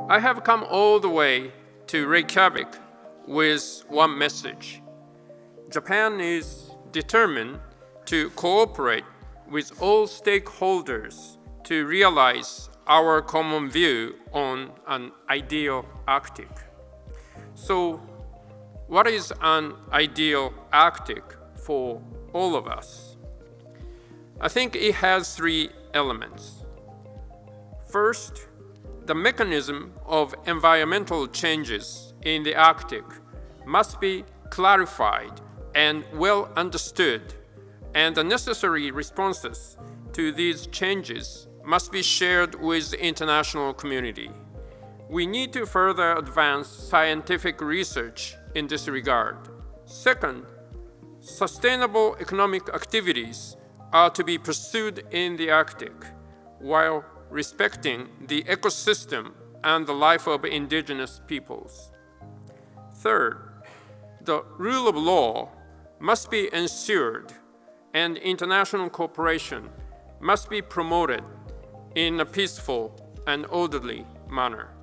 I have come all the way to Reykjavík with one message. Japan is determined to cooperate with all stakeholders to realize our common view on an ideal Arctic. So, what is an ideal Arctic for all of us? I think it has three elements. First, the mechanism of environmental changes in the Arctic must be clarified and well understood, and the necessary responses to these changes must be shared with the international community. We need to further advance scientific research in this regard. Second, sustainable economic activities are to be pursued in the Arctic while respecting the ecosystem and the life of indigenous peoples. Third, the rule of law must be ensured and international cooperation must be promoted in a peaceful and orderly manner.